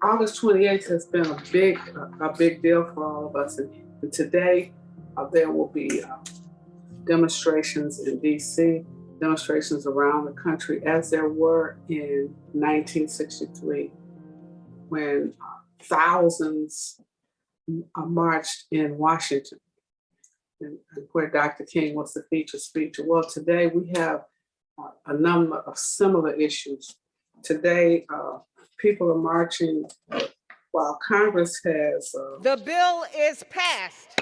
August 28th has been a big deal for all of us. And today there will be demonstrations in DC, demonstrations around the country, as there were in 1963, when thousands marched in Washington, and where Dr. King was the featured speaker. Well, today we have a number of similar issues. Today, people are marching while Congress has... the bill is passed.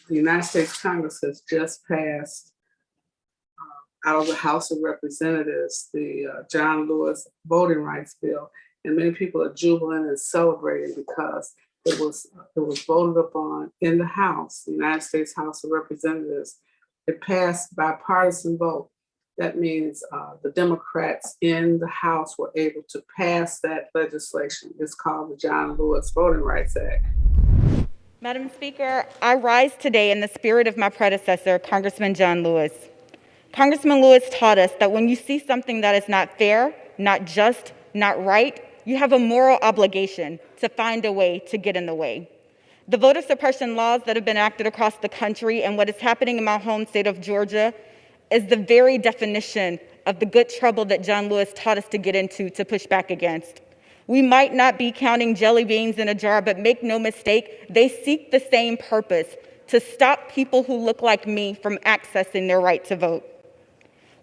The United States Congress has just passed out of the House of Representatives the John Lewis voting rights bill, and many people are jubilant and celebrating because it was voted upon in the House, the United States House of Representatives. It passed by partisan vote. That means the Democrats in the House were able to pass that legislation. It's called the John Lewis Voting Rights Act. Madam Speaker, I rise today in the spirit of my predecessor, Congressman John Lewis. Congressman Lewis taught us that when you see something that is not fair, not just, not right, you have a moral obligation to find a way to get in the way. The voter suppression laws that have been enacted across the country and what is happening in my home state of Georgia is the very definition of the good trouble that John Lewis taught us to get into to push back against. We might not be counting jelly beans in a jar, but make no mistake, they seek the same purpose: to stop people who look like me from accessing their right to vote.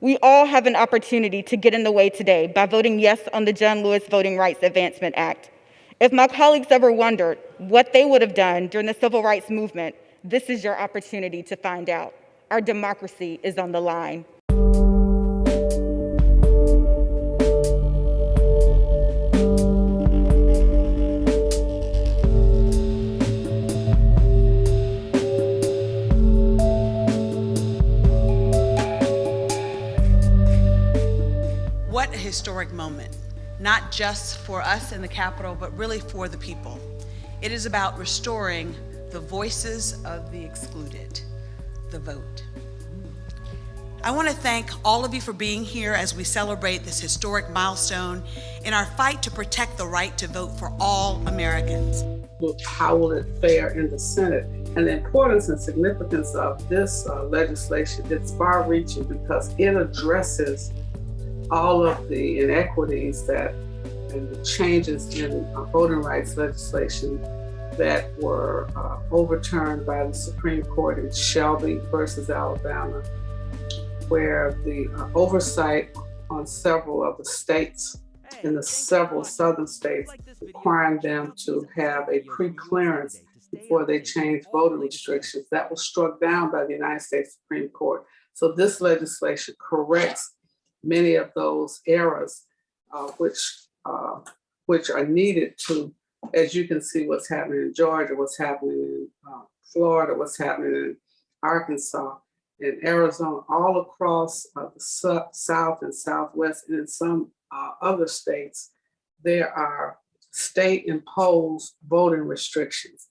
We all have an opportunity to get in the way today by voting yes on the John Lewis Voting Rights Advancement Act. If my colleagues ever wondered what they would have done during the civil rights movement, this is your opportunity to find out. Our democracy is on the line. What a historic moment, not just for us in the Capitol, but really for the people. It is about restoring the voices of the excluded, the vote. I want to thank all of you for being here as we celebrate this historic milestone in our fight to protect the right to vote for all Americans. How will it fare in the Senate? And the importance and significance of this legislation, it's far-reaching because it addresses all of the inequities and the changes in voting rights legislation that were overturned by the Supreme Court in Shelby versus Alabama, where the oversight on several of the states, in the several southern states, requiring them to have a pre-clearance before they changed voting restrictions. That was struck down by the United States Supreme Court. So this legislation corrects many of those errors, which are needed to, as you can see, what's happening in Georgia, what's happening in Florida, what's happening in Arkansas, in Arizona, all across the South and Southwest, and in some other states, there are state-imposed voting restrictions.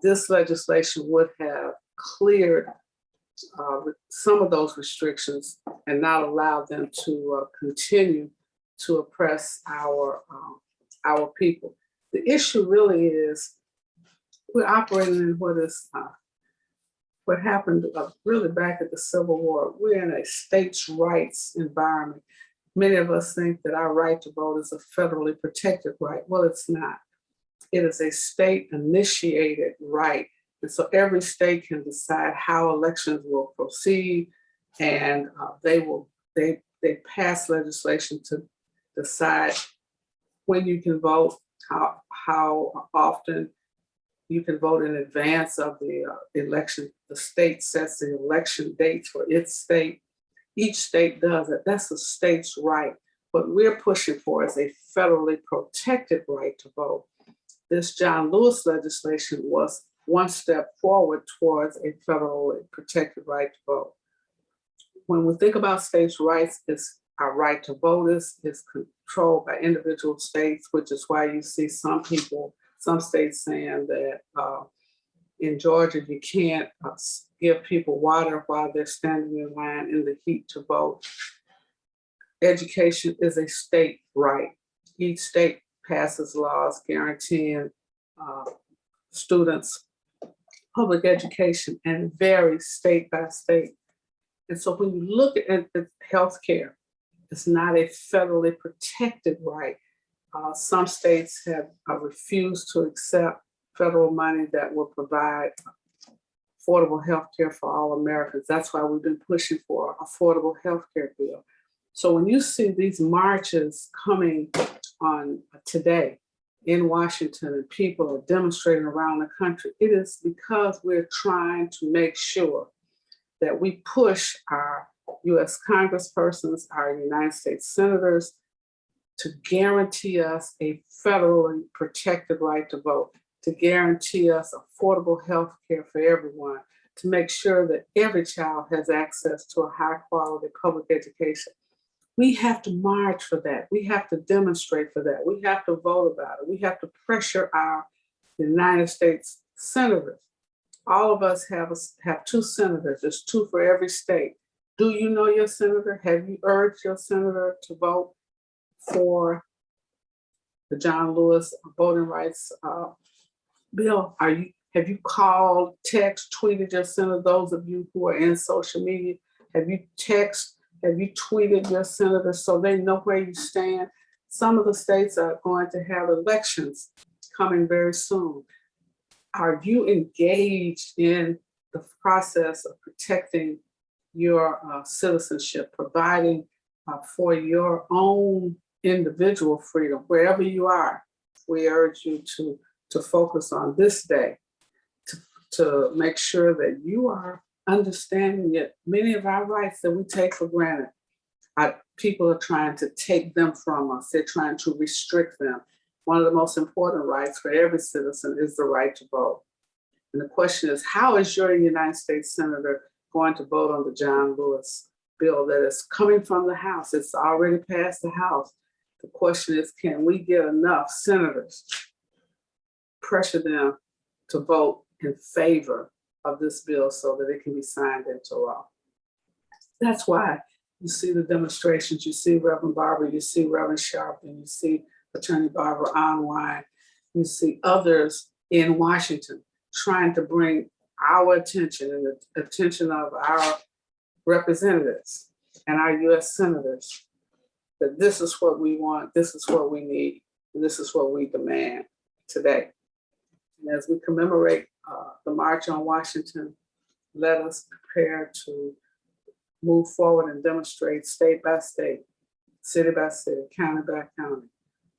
This legislation would have cleared some of those restrictions and not allow them to continue to oppress our people. The issue really is we're operating in what happened really back at the Civil War. We're in a states' rights environment. Many of us think that our right to vote is a federally protected right. Well, it's not. It is a state-initiated right. And so every state can decide how elections will proceed, and they pass legislation to decide when you can vote, how often you can vote in advance of the election. The state sets the election dates for its state. Each state does it. That's the state's right. What we're pushing for is a federally protected right to vote. This John Lewis legislation was one step forward towards a federally protected right to vote. When we think about states' rights, our right to vote is controlled by individual states, which is why you see some states saying that in Georgia, you can't give people water while they're standing in line in the heat to vote. Education is a state right. Each state passes laws guaranteeing students public education, and varies state by state. And so when you look at healthcare, it's not a federally protected right. Some states have refused to accept federal money that will provide affordable health care for all Americans. That's why we've been pushing for an affordable health care bill. So when you see these marches coming on today in Washington and people are demonstrating around the country, it is because we're trying to make sure that we push our US congresspersons, our United States senators, to guarantee us a federally protected right to vote, to guarantee us affordable health care for everyone, to make sure that every child has access to a high quality public education. We have to march for that. We have to demonstrate for that. We have to vote about it. We have to pressure our United States senators. All of us have 2 senators. There's 2 for every state. Do you know your senator? Have you urged your senator to vote for the John Lewis voting rights bill? Have you called, text, tweeted your senator? Those of you who are in social media, have you tweeted your senator so they know where you stand? Some of the states are going to have elections coming very soon. Are you engaged in the process of protecting your citizenship, providing for your own individual freedom, wherever you are? We urge you to focus on this day, to make sure that you are understanding that many of our rights that we take for granted, people are trying to take them from us. They're trying to restrict them. One of the most important rights for every citizen is the right to vote. And the question is, how is your United States senator going to vote on the John Lewis bill that is coming from the House? It's already passed the House. The question is, can we get enough senators, pressure them to vote in favor of this bill so that it can be signed into law? That's why you see the demonstrations. You see Reverend Barber, you see Reverend Sharpton, you see Attorney Barbara Online, you see others in Washington trying to bring our attention and the attention of our representatives and our US senators that this is what we want, this is what we need, and this is what we demand today. And as we commemorate the March on Washington, let us prepare to move forward and demonstrate state by state, city by city, county by county.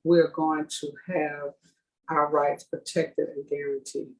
We're going to have our rights protected and guaranteed.